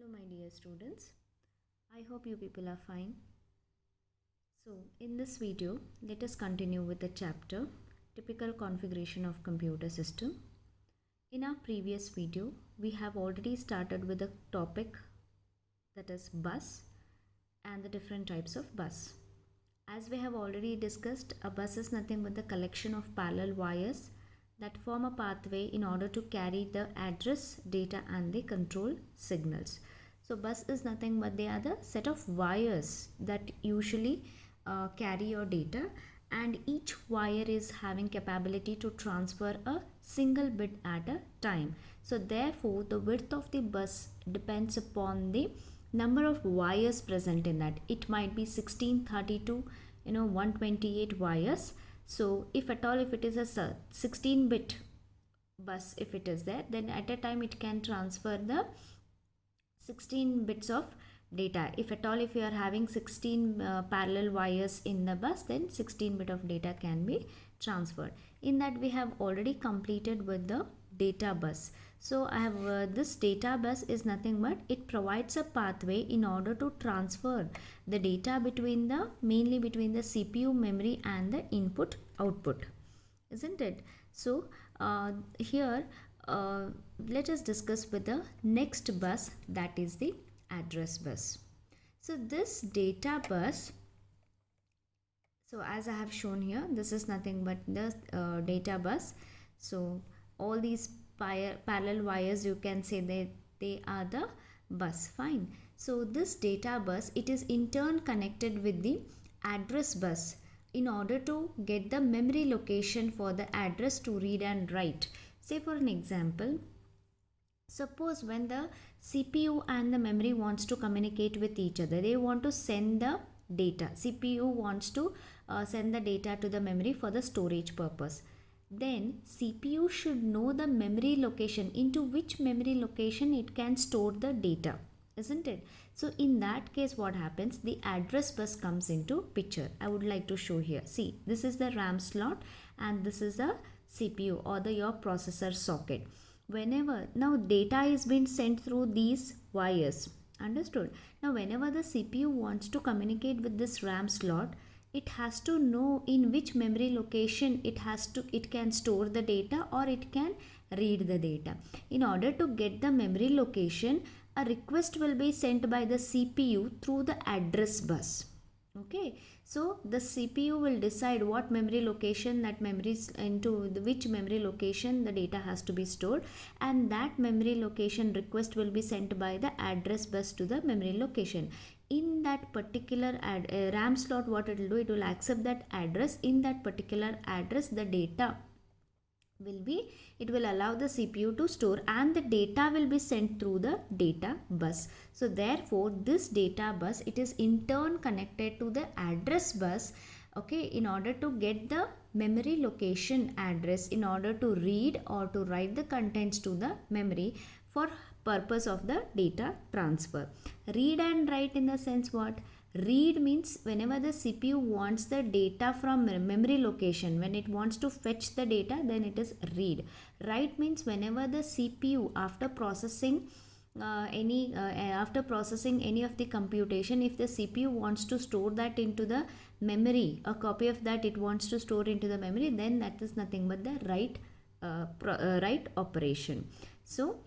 Hello my dear students, I hope you people are fine. So in this video, let us continue with the chapter Typical Configuration of Computer System. In our previous video, we have already started with the topic that is bus and the different types of bus. As we have already discussed, a bus is nothing but the collection of parallel wires that form a pathway in order to carry the address, data and the control signals. So bus is nothing but they are the set of wires that usually carry your data, and each wire is having capability to transfer a single bit at a time. So therefore the width of the bus depends upon the number of wires present in that. It might be 16, 32, 128 wires. So if at all, if it is a 16 bit bus, if it is there, then at a time it can transfer the 16 bits of data. If at all, if you are having 16 parallel wires in the bus, then 16 bit of data can be transferred. In that we have already completed with the data bus. So I have this data bus is nothing but it provides a pathway in order to transfer the data between the mainly between the CPU memory and the input output, isn't it? So here let us discuss with the next bus, that is the address bus. So this data bus, so as I have shown here, this is nothing but the data bus. So all these parallel wires, you can say they are the bus. Fine. So this data bus, it is in turn connected with the address bus in order to get the memory location for the address to read and write. Say for an example, suppose when the CPU and the memory wants to communicate with each other, they want to send the data. CPU wants to send the data to the memory for the storage purpose. Then CPU should know the memory location, into which memory location it can store the data, isn't it? So in that case, what happens? The address bus comes into picture. I would like to show here. See, this is the RAM slot and this is the CPU or your processor socket. Whenever now data is being sent through these wires, understood? Now whenever the CPU wants to communicate with this RAM slot, it has to know in which memory location it can store the data or it can read the data. In order to get the memory location, a request will be sent by the CPU through the address bus. Okay, so the CPU will decide what memory location that memories into which memory location the data has to be stored, and that memory location request will be sent by the address bus to the memory location. In that particular RAM slot, what it will do, it will accept that address. In that particular address, the data will be, it will allow the CPU to store, and the data will be sent through the data bus. So therefore this data bus, it is in turn connected to the address bus, okay, in order to get the memory location address in order to read or to write the contents to the memory for purpose of the data transfer. Read and write in the sense what? Read means whenever the CPU wants the data from memory location, when it wants to fetch the data, then it is read. Write means whenever the CPU after processing any of the computation, if the CPU wants to store that into the memory, a copy of that it wants to store into the memory, then that is nothing but the write operation. So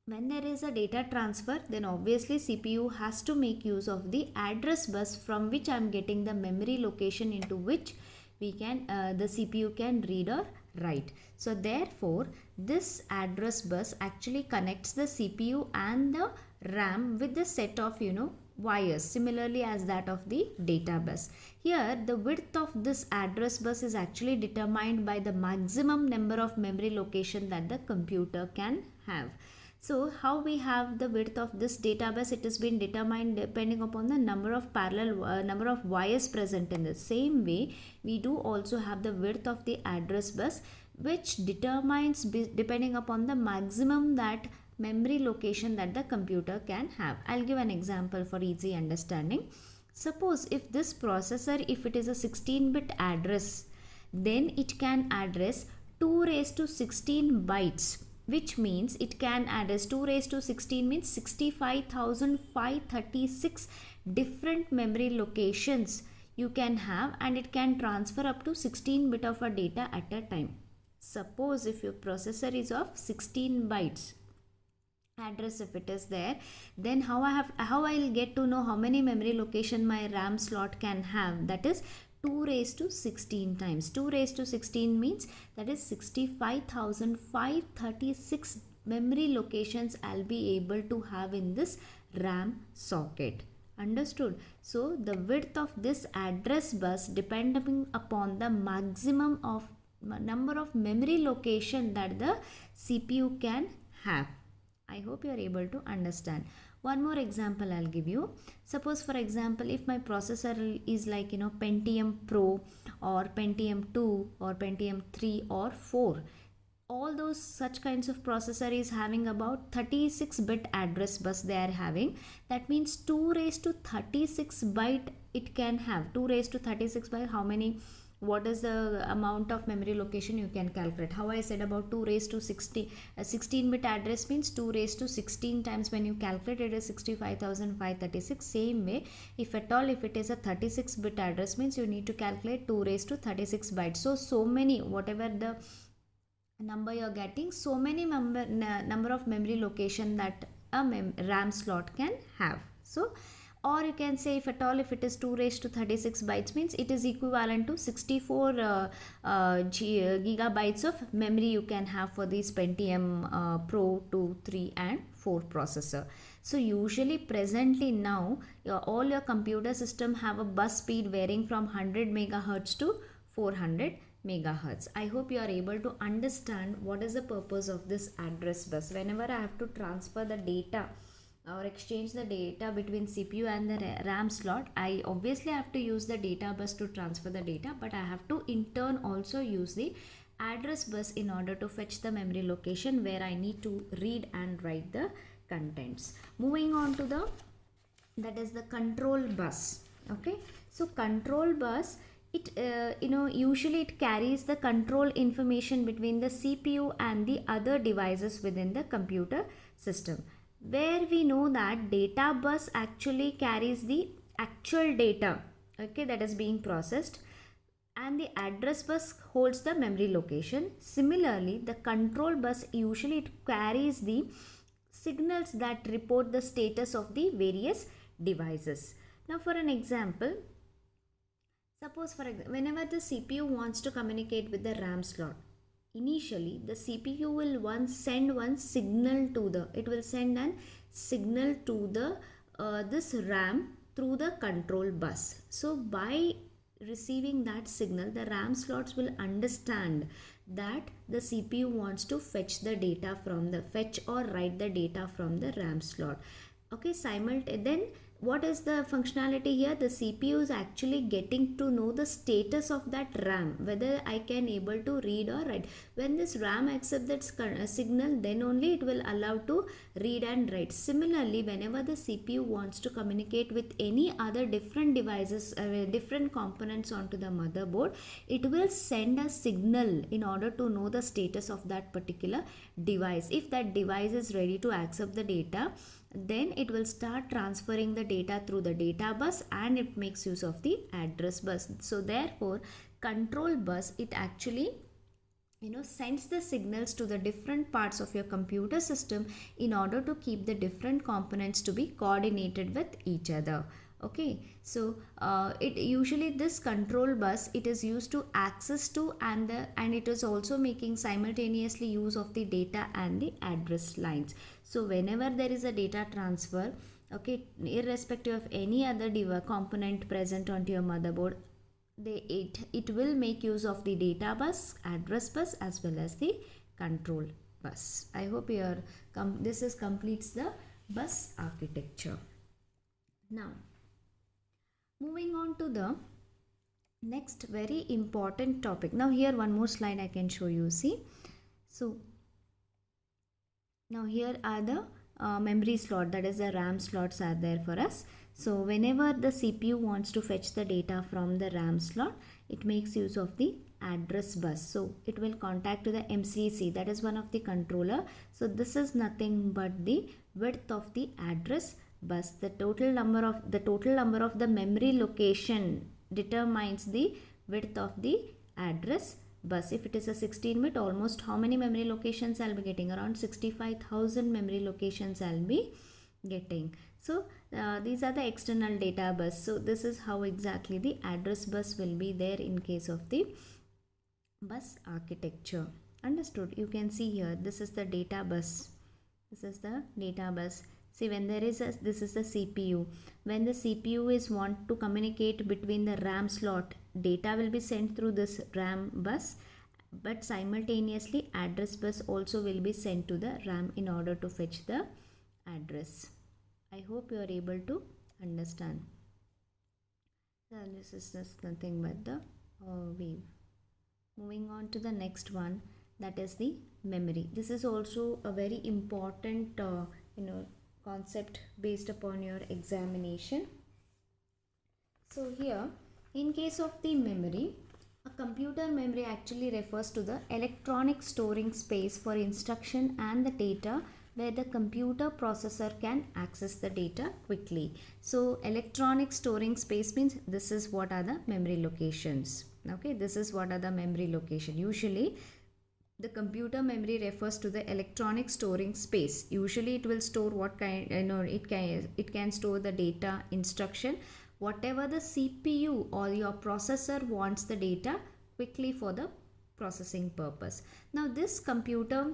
when there is a data transfer, then obviously CPU has to make use of the address bus from which I am getting the memory location into which we can the CPU can read or write. So therefore this address bus actually connects the CPU and the RAM with the set of wires, similarly as that of the data bus. Here the width of this address bus is actually determined by the maximum number of memory location that the computer can have. So how we have the width of this data bus? It has been determined depending upon the number of number of wires present. In the same way, we do also have the width of the address bus, which determines depending upon the maximum that memory location that the computer can have. I'll give an example for easy understanding. Suppose if this processor, if it is a 16-bit address, then it can address 2 raised to 16 bytes which means it can address 2 raised to 16 means 65,536 different memory locations you can have, and it can transfer up to 16 bit of a data at a time. Suppose if your processor is of 16 bytes address, if it is there, then how I'll get to know how many memory location my RAM slot can have? That is 2 raised to 16 times. 2 raised to 16 means that is 65,536 memory locations I'll be able to have in this RAM socket. Understood? So the width of this address bus depending upon the maximum of number of memory location that the CPU can have. I hope you are able to understand. One more example I'll give you. Suppose for example, if my processor is like Pentium Pro or Pentium 2 or Pentium 3 or 4, all those such kinds of processor is having about 36 bit address bus they are having. That means 2 raised to 36 byte it can have. 2 raised to 36 byte, how many, what is the amount of memory location you can calculate? How I said about 2 raised to 16 bit address means 2 raised to 16 times when you calculate it is 65,536. Same way, if at all if it is a 36 bit address means you need to calculate 2 raised to 36 bytes. So many, whatever the number you are getting, so many number of memory location that a RAM slot can have. So, or you can say if at all if it is 2 raised to 36 bytes means it is equivalent to 64 gigabytes of memory you can have for this Pentium Pro 2, 3 and 4 processor. So usually presently now all your computer system have a bus speed varying from 100 megahertz to 400 megahertz. I hope you are able to understand what is the purpose of this address bus. Whenever I have to transfer the data or exchange the data between CPU and the RAM slot, I obviously have to use the data bus to transfer the data, but I have to in turn also use the address bus in order to fetch the memory location where I need to read and write the contents. Moving on to that is the control bus. Okay, so control bus, it usually it carries the control information between the CPU and the other devices within the computer system, where we know that data bus actually carries the actual data, okay, that is being processed, and the address bus holds the memory location. Similarly, the control bus usually it carries the signals that report the status of the various devices. Now for an example, suppose whenever the CPU wants to communicate with the RAM slot, initially the CPU will send one signal to the, it will send an signal to the this RAM through the control bus. So by receiving that signal, the RAM slots will understand that the CPU wants to fetch the data from the fetch or write the data from the RAM slot. Okay, then what is the functionality here? The CPU is actually getting to know the status of that RAM, whether I can able to read or write. When this RAM accepts that signal, then only it will allow to read and write. Similarly, whenever the CPU wants to communicate with any other different devices, different components onto the motherboard, it will send a signal in order to know the status of that particular device. If that device is ready to accept the data, then it will start transferring the data through the data bus and it makes use of the address bus. So therefore, control bus, it actually sends the signals to the different parts of your computer system in order to keep the different components to be coordinated with each other. Okay, so it usually this control bus, it is used to access to and it is also making simultaneously use of the data and the address lines. So whenever there is a data transfer, okay, irrespective of any other component present onto your motherboard, it will make use of the data bus, address bus as well as the control bus. I hope this completes the bus architecture. Now moving on to the next very important topic. Now here one more slide I can show you, see. So now here are the memory slot, that is the RAM slots are there for us. So whenever the CPU wants to fetch the data from the RAM slot, it makes use of the address bus. So it will contact to the MCC, that is one of the controller. So this is nothing but the width of the address bus. The total number of the memory location determines the width of the address bus. If it is a 16-bit, almost how many memory locations I'll be getting? Around 65,000 memory locations I'll be getting. So these are the external data bus. So this is how exactly the address bus will be there in case of the bus architecture. Understood? You can see here, this is the data bus. This is the data bus. See, when there is this is the CPU. When the CPU is want to communicate between the RAM slot, data will be sent through this RAM bus, but simultaneously address bus also will be sent to the RAM in order to fetch the address. I hope you are able to understand. So this is just nothing but the wave. Moving on to the next one, that is the memory. This is also a very important concept based upon your examination. So here, in case of the memory, a computer memory actually refers to the electronic storing space for instruction and the data where the computer processor can access the data quickly. So electronic storing space means this is what are the memory locations. Okay, this is what are the memory location. Usually the computer memory refers to the electronic storing space. Usually it will store what kind, it can store the data, instruction, whatever the CPU or your processor wants the data quickly for the processing purpose. Now this computer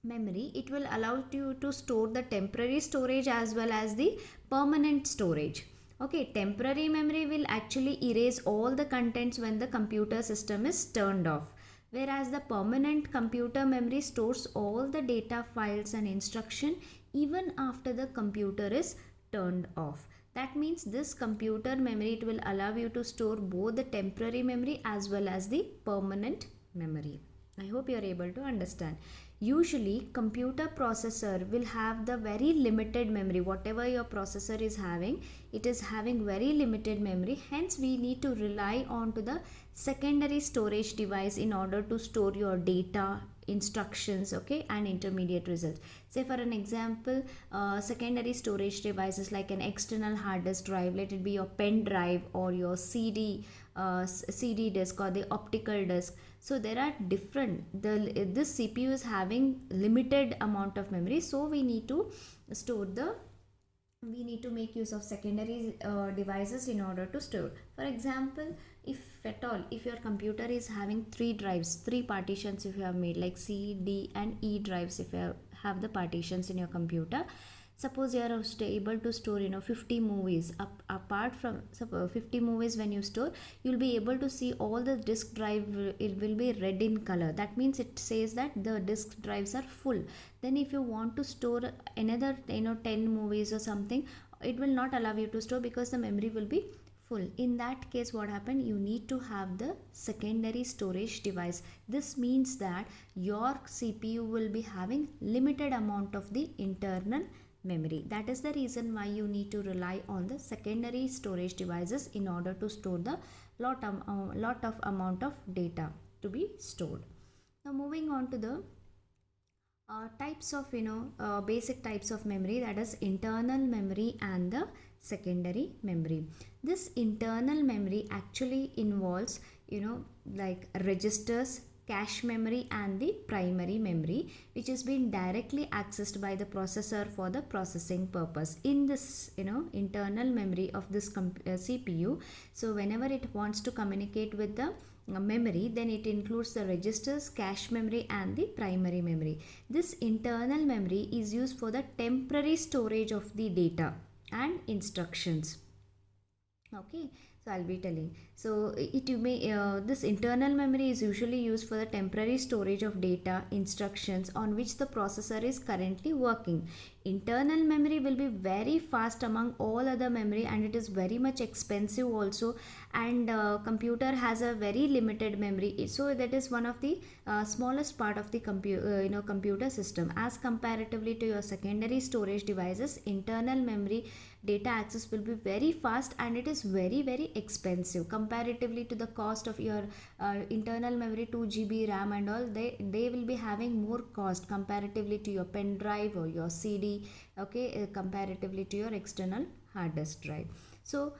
memory, it will allow you to store the temporary storage as well as the permanent storage. Okay, temporary memory will actually erase all the contents when the computer system is turned off, whereas the permanent computer memory stores all the data, files and instruction even after the computer is turned off. That means this computer memory, it will allow you to store both the temporary memory as well as the permanent memory. I hope you are able to understand. Usually computer processor will have the very limited memory. Whatever your processor is having, it is having very limited memory. Hence we need to rely on to the secondary storage device in order to store your data, instructions, okay, and intermediate results. Say for an example, secondary storage devices like an external hard disk drive, let it be your pen drive or your CD disk or the optical disk. So there are different, this CPU is having limited amount of memory, so we need to make use of secondary devices in order to store. For example, if at all, if your computer is having 3 drives, 3 partitions if you have made, like C, D and E drives, if you have the partitions in your computer, suppose you are able to store 50 movies. Apart from 50 movies, when you store, you will be able to see all the disk drive, it will be red in color. That means it says that the disk drives are full. Then if you want to store another 10 movies or something, it will not allow you to store because the memory will be full. In that case, what happened, you need to have the secondary storage device. This means that your CPU will be having limited amount of the internal memory. That is the reason why you need to rely on the secondary storage devices in order to store the lot of amount of data to be stored. Now moving on to the types of basic types of memory, that is internal memory and the secondary memory. This internal memory actually involves like registers, cache memory and the primary memory, which is being directly accessed by the processor for the processing purpose. In this internal memory of this CPU, so whenever it wants to communicate with the memory, then it includes the registers, cache memory and the primary memory. This internal memory is used for the temporary storage of the data and instructions. Okay, so I'll be telling. So this internal memory is usually used for the temporary storage of data, instructions on which the processor is currently working. internal memory will be very fast among all other memory, and it is very much expensive also, and computer has a very limited memory, so that is one of the smallest part of the computer system. As comparatively to your secondary storage devices, internal memory data access will be very fast, and it is very expensive comparatively to the cost of your internal memory. 2 GB RAM and all, they will be having more cost comparatively to your pen drive or your CD, okay, comparatively to your external hard disk drive. So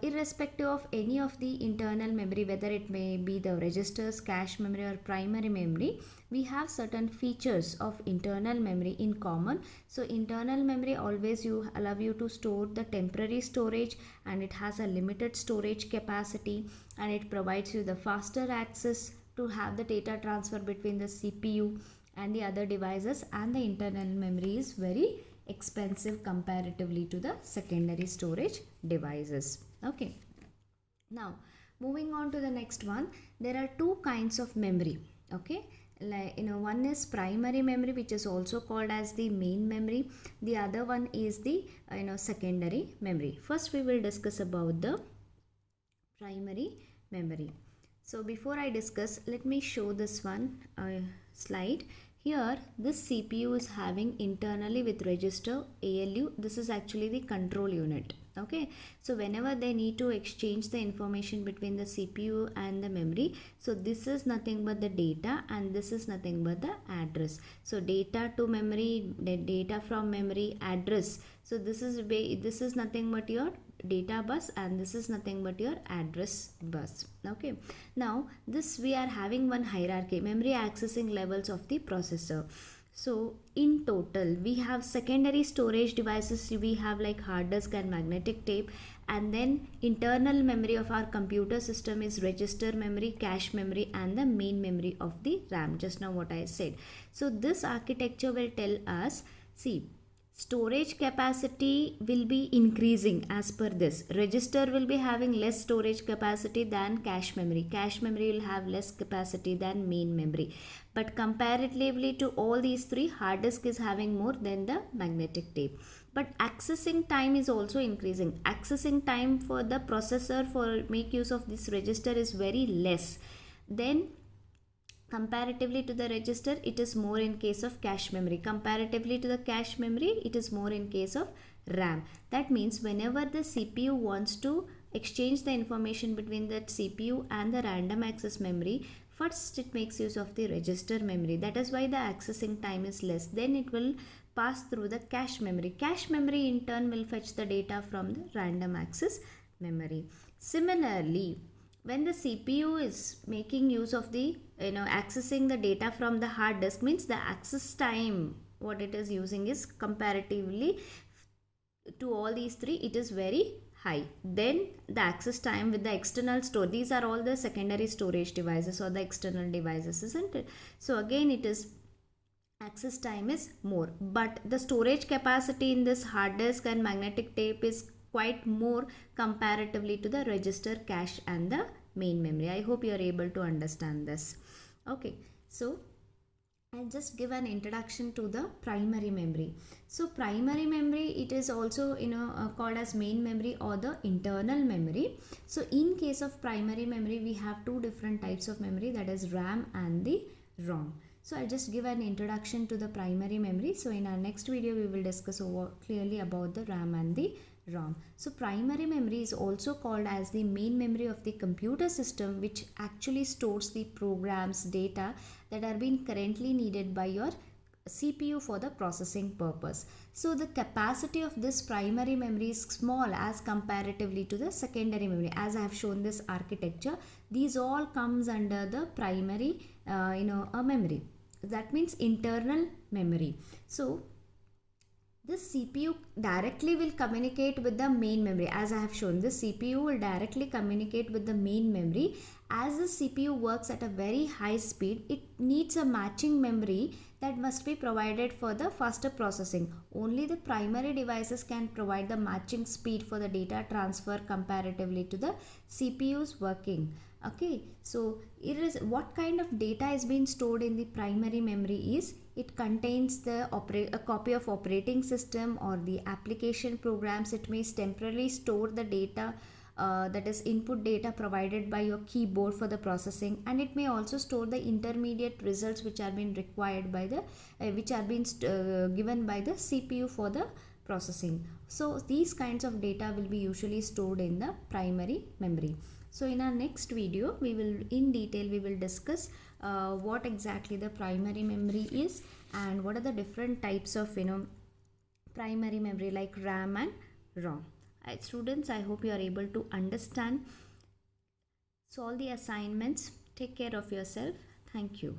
irrespective of any of the internal memory, whether it may be the registers, cache memory or primary memory, we have certain features of internal memory in common. So internal memory always allow you to store the temporary storage, and it has a limited storage capacity, and it provides you the faster access to have the data transfer between the CPU and the other devices, and the internal memory is very expensive comparatively to the secondary storage devices. Okay, now moving on to the next one, there are two kinds of memory. Okay, like, one is primary memory, which is also called as the main memory. The other one is the secondary memory. First we will discuss about the primary memory. So before I discuss, let me show this one slide. Here this CPU is having internally with register ALU, this is actually the control unit. Okay, so whenever they need to exchange the information between the CPU and the memory, so this is nothing but the data, and this is nothing but the address. So data to memory, the data from memory, address. So this is nothing but your data bus, and this is nothing but your address bus. Okay, now this we are having one hierarchy, memory accessing levels of the processor. So in total we have secondary storage devices, we have like hard disk and magnetic tape, and then internal memory of our computer system is register memory, cache memory and the main memory of the RAM, just now what I said. So this architecture will tell us, see, storage capacity will be increasing as per this. Register will be having less storage capacity than cache memory. Cache memory will have less capacity than main memory. But comparatively to all these three, hard disk is having more than the magnetic tape. But accessing time is also increasing. Accessing time for the processor for make use of this register is very less. Then comparatively to the register, it is more in case of cache memory. Comparatively to the cache memory, it is more in case of RAM. That means whenever the CPU wants to exchange the information between that CPU and the random access memory, first it makes use of the register memory. That is why the accessing time is less. Then it will pass through the cache memory. Cache memory in turn will fetch the data from the random access memory. Similarly, when the CPU is making use of the accessing the data from the hard disk, means the access time what it is using is comparatively to all these three, it is very high. Then the access time with the external store, these are all the secondary storage devices or the external devices, isn't it? So again it is access time is more, but the storage capacity in this hard disk and magnetic tape is quite more comparatively to the register, cache and the main memory. I hope you are able to understand this. Okay, so I'll just give an introduction to the primary memory. So primary memory, it is also called as main memory or the internal memory. So in case of primary memory, we have two different types of memory, that is RAM and the ROM. So I'll just give an introduction to the primary memory. So in our next video, we will discuss clearly about the RAM and the ROM. So primary memory is also called as the main memory of the computer system, which actually stores the programs, data that are being currently needed by your CPU for the processing purpose. So the capacity of this primary memory is small as comparatively to the secondary memory. As I have shown this architecture, these all comes under the primary memory. That means internal memory. So this CPU directly will communicate with the main memory. As I have shown, this CPU will directly communicate with the main memory. As the CPU works at a very high speed, it needs a matching memory that must be provided for the faster processing. Only the primary devices can provide the matching speed for the data transfer comparatively to the CPU's working. Okay, so it is what kind of data is being stored in the primary memory is it contains a copy of operating system or the application programs. It may temporarily store the data, that is input data provided by your keyboard for the processing, and it may also store the intermediate results which are being required by the which are being given by the CPU for the processing. So these kinds of data will be usually stored in the primary memory. So in our next video, we will in detail we will discuss what exactly the primary memory is and what are the different types of primary memory like RAM and ROM. Students, I hope you are able to understand. Solve the assignments. Take care of yourself. Thank you.